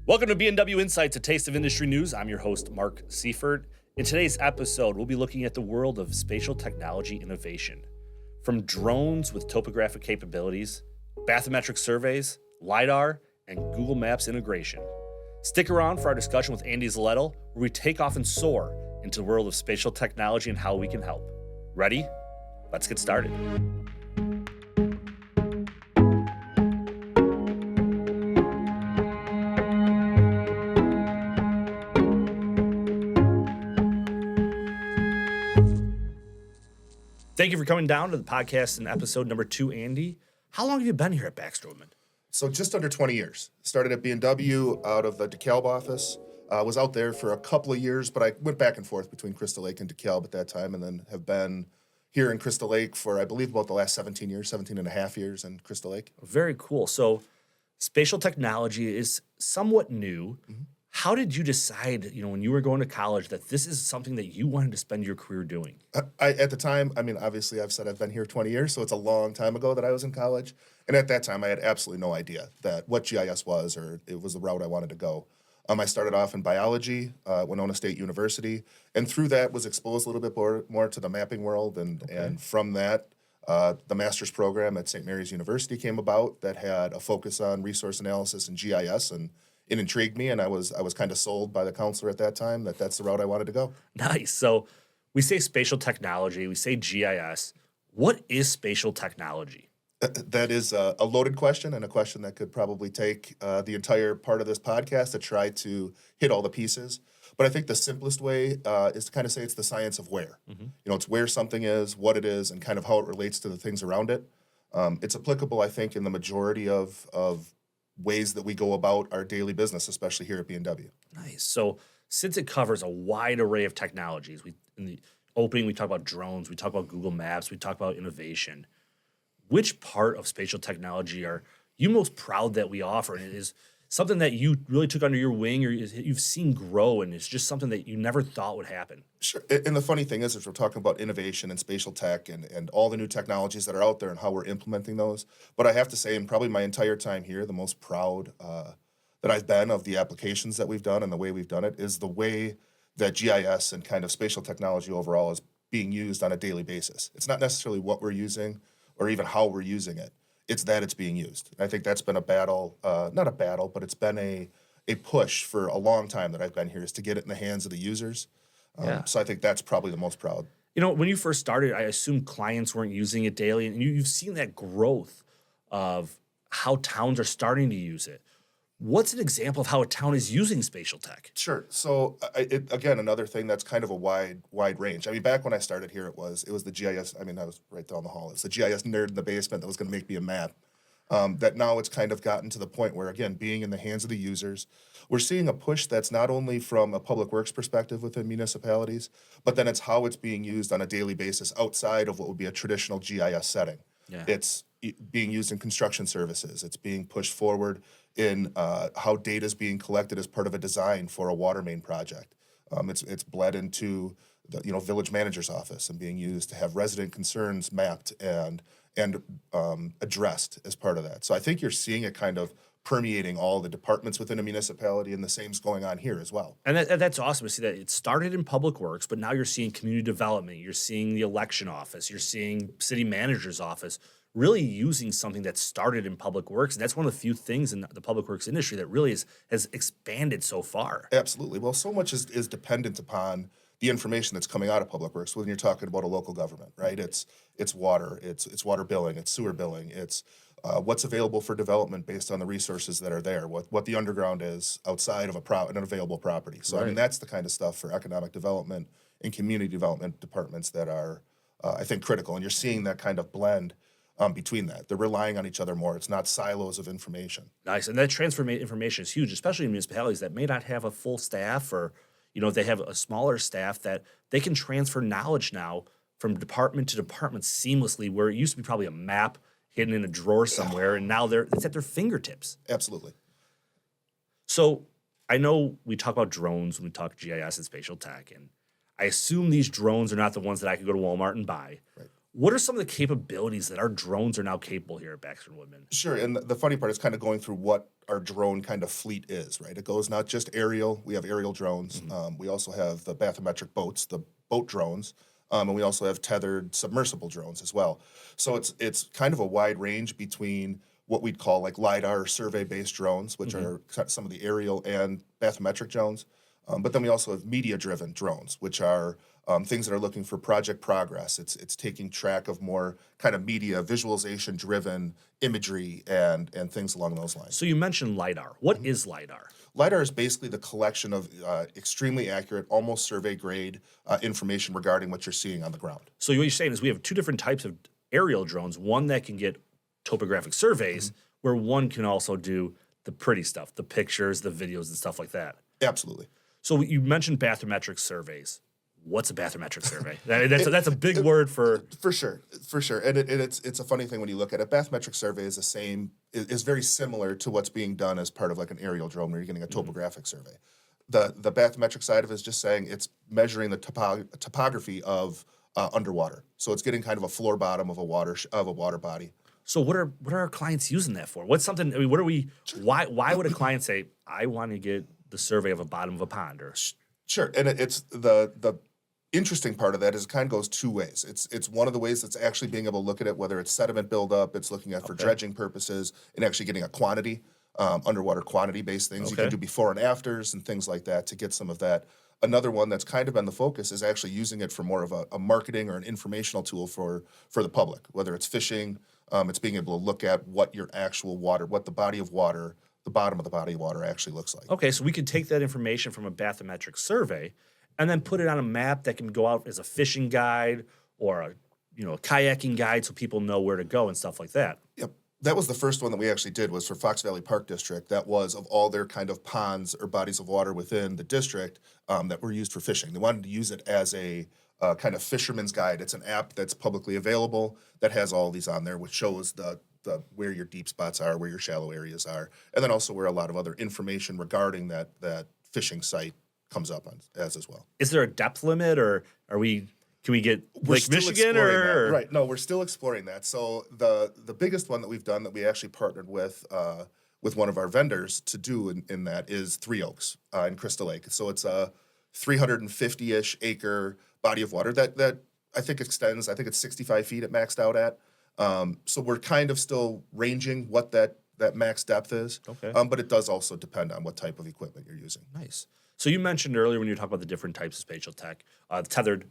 Welcome to B&W Insights, a taste of industry news. I'm your host, Mark Seifert. In today's episode, we'll be looking at the world of spatial technology innovation. From drones with topographic capabilities, bathymetric surveys, LiDAR, and Google Maps integration. Stick around for our discussion with Andy Zaletel, where we take off and soar into the world of spatial technology and how we can help. Ready? Let's get started. Thank you for coming down to the podcast in episode number 2, Andy. How long have you been here at Baxter Woodman? So just under 20 years. Started at B&W out of the DeKalb office. Was out there for a couple of years, but I went back and forth between Crystal Lake and DeKalb at that time, and then have been here in Crystal Lake for, I believe, about the last 17 and a half years in Crystal Lake. Very cool. So spatial technology is somewhat new. Mm-hmm. How did you decide, when you were going to college, that this is something that you wanted to spend your career doing? At the time, obviously I've said I've been here 20 years, so it's a long time ago that I was in college. And at that time, I had absolutely no idea what GIS was, or it was the route I wanted to go. I started off in biology, Winona State University, and through that was exposed a little bit more to the mapping world. And from that, the master's program at St. Mary's University came about that had a focus on resource analysis and GIS, and it intrigued me, and I was kind of sold by the counselor at that time that's the route I wanted to go. Nice. So we say spatial technology, we say GIS. What is spatial technology? That is a loaded question, and a question that could probably take the entire part of this podcast to try to hit all the pieces. But I think the simplest way is to kind of say it's the science of where. Mm-hmm. It's where something is, what it is, and kind of how it relates to the things around it. It's applicable, I think, in the majority of ways that we go about our daily business, especially here at B&W. Nice. So since it covers a wide array of technologies, in the opening we talk about drones, we talk about Google Maps, we talk about innovation. Which part of spatial technology are you most proud that we offer? And it is something that you really took under your wing, or you've seen grow, and it's just something that you never thought would happen. Sure. And the funny thing is we're talking about innovation and spatial tech and all the new technologies that are out there and how we're implementing those. But I have to say, in probably my entire time here, the most proud that I've been of the applications that we've done and the way we've done it is the way that GIS and kind of spatial technology overall is being used on a daily basis. It's not necessarily what we're using or even how we're using it. It's that it's being used. I think that's been a battle, not a battle, but it's been a push for a long time that I've been here, is to get it in the hands of the users. So I think that's probably the most proud. When you first started, I assume clients weren't using it daily, and you've seen that growth of how towns are starting to use it. What's an example of how a town is using spatial tech? Sure. So again, another thing that's kind of a wide range. Back when I started here, it was the GIS. I was right down the hall. It's the GIS nerd in the basement that was going to make me a map. That now it's kind of gotten to the point where, again, being in the hands of the users, we're seeing a push that's not only from a public works perspective within municipalities, but then it's how it's being used on a daily basis outside of what would be a traditional GIS setting. Yeah. It's being used in construction services. It's being pushed forward in how data is being collected as part of a design for a water main project. It's bled into the village manager's office and being used to have resident concerns mapped and addressed as part of that. So I think you're seeing it kind of permeating all the departments within a municipality, and the same's going on here as well. And that's awesome to see that it started in public works, but now you're seeing community development, you're seeing the election office, you're seeing city manager's office really using something that started in public works. And that's one of the few things in the public works industry that really has expanded so far. Absolutely. Well, so much is dependent upon the information that's coming out of public works when you're talking about a local government, right? It's water, it's water billing, it's sewer billing, it's what's available for development based on the resources that are there, what the underground is outside of an available property. So, right. That's the kind of stuff for economic development and community development departments that are, I think, critical. And you're seeing that kind of blend between that. They're relying on each other more. It's not silos of information. Nice. And that transfer information is huge, especially in municipalities that may not have a full staff, or if they have a smaller staff, that they can transfer knowledge now from department to department seamlessly, where it used to be probably a map hidden in a drawer somewhere, and now it's at their fingertips. Absolutely. So I know we talk about drones when we talk GIS and spatial tech, and I assume these drones are not the ones that I could go to Walmart and buy. Right. What are some of the capabilities that our drones are now capable here at Baxter Woodman? Sure, and the funny part is kind of going through what our drone kind of fleet is, right? It goes not just aerial. We have aerial drones. We also have the bathymetric boats, the boat drones, and we also have tethered submersible drones as well. So it's kind of a wide range between what we'd call like LiDAR survey-based drones, which are some of the aerial and bathymetric drones. But then we also have media-driven drones, which are things that are looking for project progress. It's taking track of more kind of media, visualization-driven imagery and things along those lines. So you mentioned LiDAR. What is LiDAR? LiDAR is basically the collection of extremely accurate, almost survey-grade information regarding what you're seeing on the ground. So what you're saying is we have two different types of aerial drones, one that can get topographic surveys, where one can also do the pretty stuff, the pictures, the videos, and stuff like that. Absolutely. So you mentioned bathymetric surveys. What's a bathymetric survey? That's a big word for sure, and it's a funny thing when you look at it. Bathymetric survey is the same, is very similar to what's being done as part of like an aerial drone where you're getting a topographic survey. The bathymetric side of it is just saying it's measuring the topography of underwater. So it's getting kind of a floor bottom of a water body. So what are our clients using that for? What's something? I mean, what are we? Why would a client say I want to get the survey of a bottom of a pond? Or Sure, and it's the interesting part of that is it kind of goes two ways. It's one of the ways that's actually being able to look at it, whether it's sediment buildup, it's looking at for dredging purposes, and actually getting a quantity, underwater quantity-based things. You can do before and afters and things like that to get some of that. Another one that's kind of been the focus is actually using it for more of a marketing or an informational tool for the public, whether it's fishing, it's being able to look at what your actual water, what the body of water, the bottom of the body of water actually looks like. Okay, so we could take that information from a bathymetric survey and then put it on a map that can go out as a fishing guide or a kayaking guide so people know where to go and stuff like that. Yep. That was the first one that we actually did was for Fox Valley Park District. That was of all their kind of ponds or bodies of water within the district that were used for fishing. They wanted to use it as a kind of fisherman's guide. It's an app that's publicly available that has all these on there, which shows the where your deep spots are, where your shallow areas are, and then also where a lot of other information regarding that fishing site comes up on as well. Is there a depth limit, or can we get Lake Michigan or right? No, we're still exploring that. So the biggest one that we've done that we actually partnered with one of our vendors to do in that is Three Oaks in Crystal Lake. So it's a 350-ish acre body of water that I think extends. I think it's 65 feet it maxed out at. So we're kind of still ranging what that max depth is. Okay. But it does also depend on what type of equipment you're using. Nice. So you mentioned earlier when you were talking about the different types of spatial tech, tethered,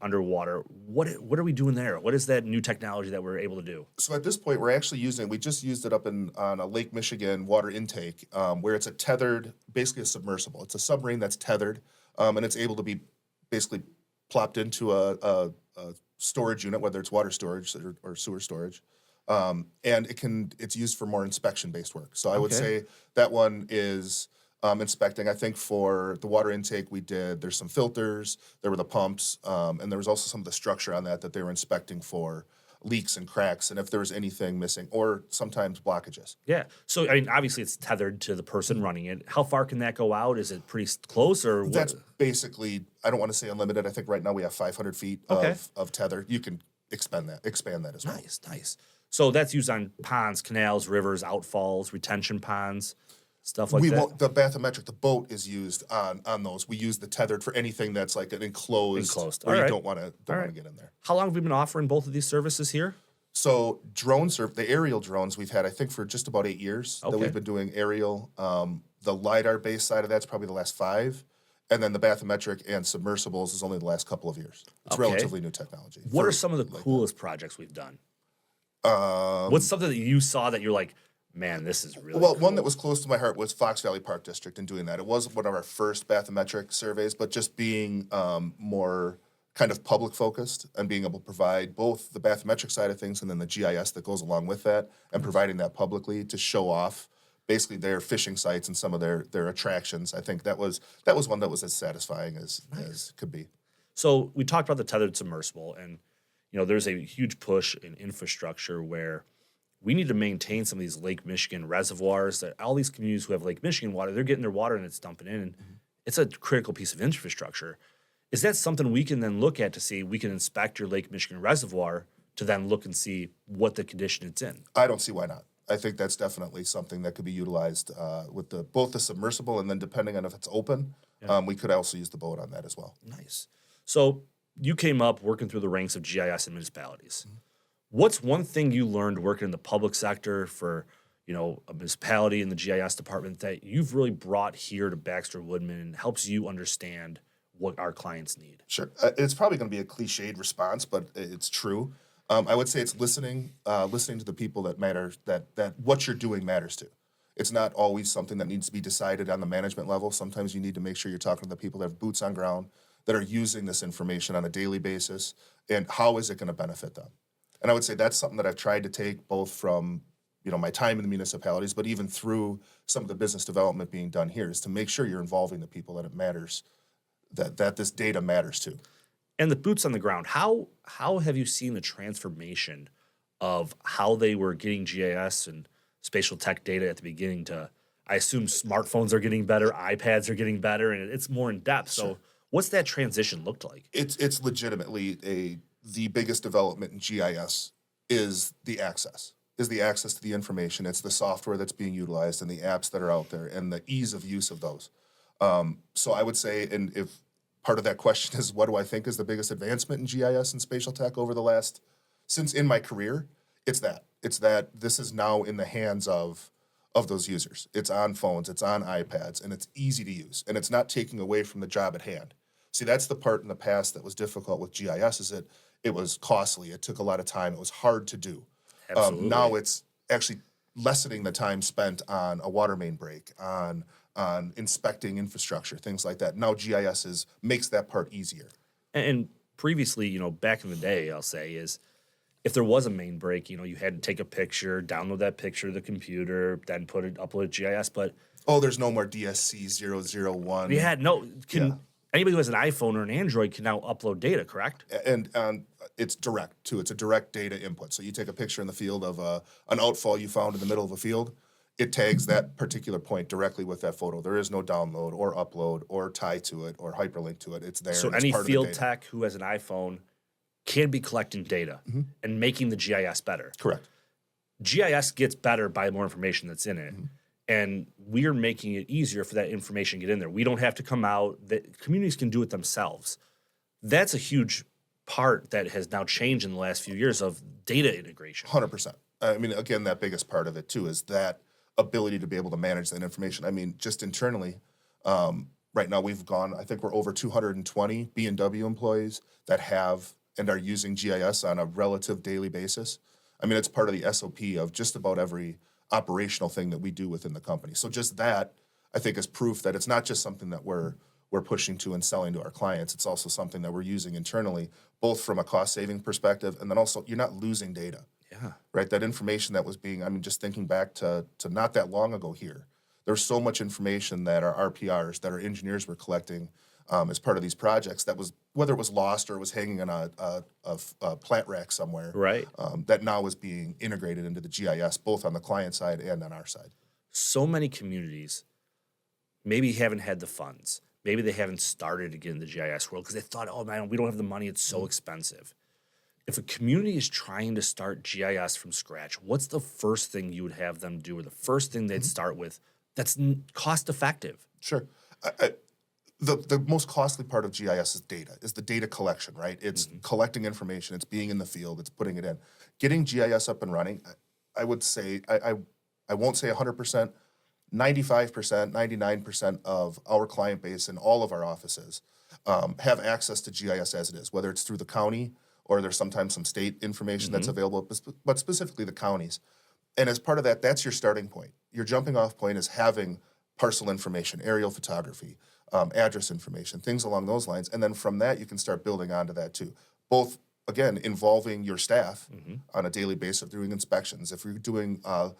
underwater. What are we doing there? What is that new technology that we're able to do? So at this point, we're actually we just used it up on a Lake Michigan water intake where it's a tethered, basically a submersible. It's a submarine that's tethered, and it's able to be basically plopped into a storage unit, whether it's water storage or sewer storage. And it's used for more inspection-based work. So I would say that one is inspecting. I think for the water intake there's some filters, there were the pumps, and there was also some of the structure on that they were inspecting for leaks and cracks and if there was anything missing or sometimes blockages. Yeah. So, I mean, obviously it's tethered to the person running it. How far can that go out? Is it pretty close or what? That's basically, I don't want to say unlimited. I think right now we have 500 feet of tether. You can expand that as well. Nice. So that's used on ponds, canals, rivers, outfalls, retention ponds, stuff like that. The bathymetric, the boat is used on those. We use the tethered for anything that's like an enclosed. Where you don't want to get in there. How long have we been offering both of these services here? So the aerial drones we've had, I think, for just about 8 years that we've been doing aerial. The LiDAR-based side of that's probably the last 5. And then the bathymetric and submersibles is only the last couple of years. It's relatively new technology. What are some of the coolest projects we've done? What's something that you saw that you're like, man, this is really cool? One that was close to my heart was Fox Valley Park District and doing that. It was one of our first bathymetric surveys, but just being more kind of public focused and being able to provide both the bathymetric side of things and then the GIS that goes along with that and providing that publicly to show off basically their fishing sites and some of their attractions. I think that was one that was as satisfying as could be. So we talked about the tethered submersible, and there's a huge push in infrastructure where we need to maintain some of these Lake Michigan reservoirs. That all these communities who have Lake Michigan water, they're getting their water and it's dumping in, and it's a critical piece of infrastructure. Is that something we can then look at to see, we can inspect your Lake Michigan reservoir to then look and see what the condition it's in? I don't see why not. I think that's definitely something that could be utilized with both the submersible and then depending on if it's open, we could also use the boat on that as well. Nice. So you came up working through the ranks of GIS and municipalities. What's one thing you learned working in the public sector for, a municipality in the GIS department that you've really brought here to Baxter Woodman and helps you understand what our clients need? Sure. It's probably going to be a cliched response, but it's true. I would say it's listening to the people that matter, that what you're doing matters to. It's not always something that needs to be decided on the management level. Sometimes you need to make sure you're talking to the people that have boots on ground, that are using this information on a daily basis, and how is it going to benefit them? And I would say that's something that I've tried to take both from my time in the municipalities, but even through some of the business development being done here, is to make sure you're involving the people that it matters, that this data matters to. And the boots on the ground, how have you seen the transformation of how they were getting GIS and spatial tech data at the beginning to, I assume smartphones are getting better, iPads are getting better, and it's more in depth. Sure. So what's that transition looked like? It's legitimately the biggest development in GIS is the access to the information. It's the software that's being utilized and the apps that are out there and the ease of use of those. So I would say, and if part of that question is what do I think is the biggest advancement in GIS and spatial tech since in my career, it's that this is now in the hands of those users. It's on phones, it's on iPads, and it's easy to use, and it's not taking away from the job at hand. See, that's the part in the past that was difficult with GIS, is it was costly, it took a lot of time, it was hard to do. Absolutely. Now it's actually lessening the time spent on a water main break, on inspecting infrastructure, things like that. Now GIS makes that part easier. And previously, back in the day, I'll say, is if there was a main break, you had to take a picture, download that picture to the computer, then upload it to GIS. But there's no more DSC 001. yeah, anybody who has an iPhone or an Android can now upload data, correct? And it's direct too. It's a direct data input. So you take a picture in the field of an outfall you found in the middle of a field. It tags that particular point directly with that photo. There is no download or upload or tie to it or hyperlink to it. It's there. So any field tech who has an iPhone can be collecting data and making the GIS better. Correct. GIS gets better by more information that's in it. And we're making it easier for that information to get in there. We don't have to come out. The communities can do it themselves. That's a huge part that has now changed in the last few years of data integration. 100%. I mean, again, that biggest part of it too is that ability to be able to manage that information. I mean, just internally, right now I think we're over 220 B&W employees that have and are using GIS on a relative daily basis. I mean, it's part of the SOP of just about every operational thing that we do within the company. So just that, I think, is proof that it's not just something that we're pushing to and selling to our clients. It's also something that we're using internally, both from a cost-saving perspective, and then also you're not losing data. Yeah. Right? That information that was just thinking back to not that long ago here, there's so much information that our RPRs, that our engineers were collecting as part of these projects that was, whether it was lost or it was hanging on a plant rack somewhere, Right. That now is being integrated into the GIS, both on the client side and on our side. So many communities maybe haven't had the funds. Maybe they haven't started to get in the GIS world because they thought, oh man, we don't have the money, it's so expensive. If a community is trying to start GIS from scratch, what's the first thing you would have them do, or the first thing they'd start with that's cost effective? Sure. The most costly part of GIS is the data collection, right? It's collecting information, it's being in the field, it's putting it in. Getting GIS up and running, I would say, I won't say 100%, 95%, 99% of our client base in all of our offices have access to GIS as it is, whether it's through the county or there's sometimes some state information that's available, but specifically the counties. And as part of that, that's your starting point. Your jumping off point is having parcel information, aerial photography, address information, things along those lines. And then from that, you can start building onto that too. Both, again, involving your staff on a daily basis of doing inspections. If you're doing a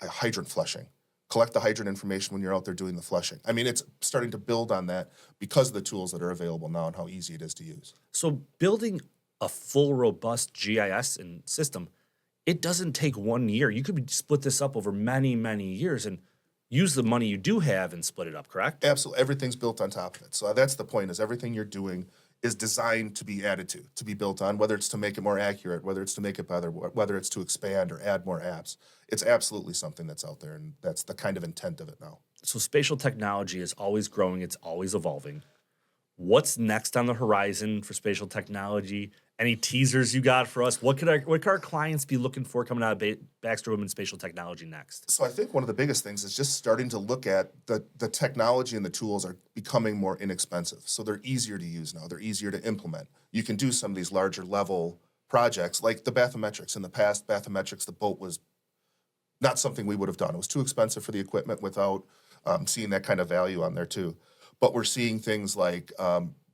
hydrant flushing, collect the hydrant information when you're out there doing the flushing. I mean, it's starting to build on that because of the tools that are available now and how easy it is to use. So building a full, robust GIS and system, it doesn't take 1 year. You could split this up over many, many years. And use the money you do have and split it up, correct? Absolutely. Everything's built on top of it. So that's the point, is everything you're doing is designed to be added to be built on, whether it's to make it more accurate, whether it's to make it better, whether it's to expand or add more apps. It's absolutely something that's out there, and that's the kind of intent of it now. So spatial technology is always growing, it's always evolving. What's next on the horizon for spatial technology? Any teasers you got for us? What could our clients be looking for coming out of Baxter Woodman Spatial Technology next? So I think one of the biggest things is just starting to look at the technology, and the tools are becoming more inexpensive. So they're easier to use now. They're easier to implement. You can do some of these larger level projects like the bathymetrics. In the past, bathymetrics, the boat was not something we would have done. It was too expensive for the equipment without seeing that kind of value on there too. But we're seeing things like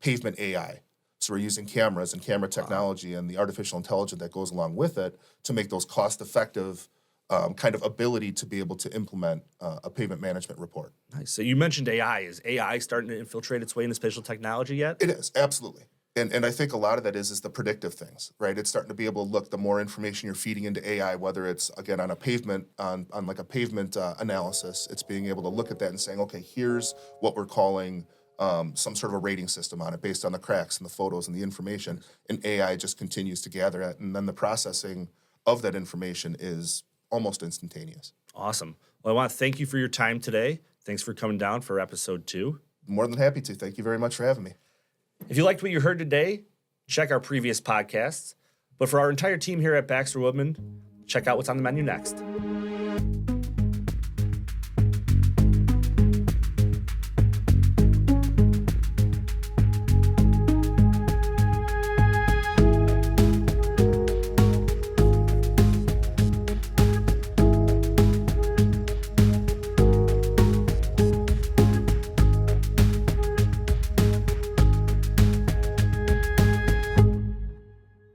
pavement AI. So we're using cameras and camera technology and the artificial intelligence that goes along with it to make those cost-effective kind of ability to be able to implement a pavement management report. Nice. So you mentioned AI. Is AI starting to infiltrate its way into spatial technology yet? It is, absolutely. And I think a lot of that is the predictive things, right? It's starting to be able to look, the more information you're feeding into AI, whether it's, again, on a pavement, on like a pavement analysis, it's being able to look at that and saying, okay, here's what we're calling some sort of a rating system on it based on the cracks and the photos and the information. And AI just continues to gather that. And then the processing of that information is almost instantaneous. Awesome. Well, I want to thank you for your time today. Thanks for coming down for episode 2. More than happy to. Thank you very much for having me. If you liked what you heard today, check our previous podcasts. But for our entire team here at Baxter Woodman, check out what's on the menu next.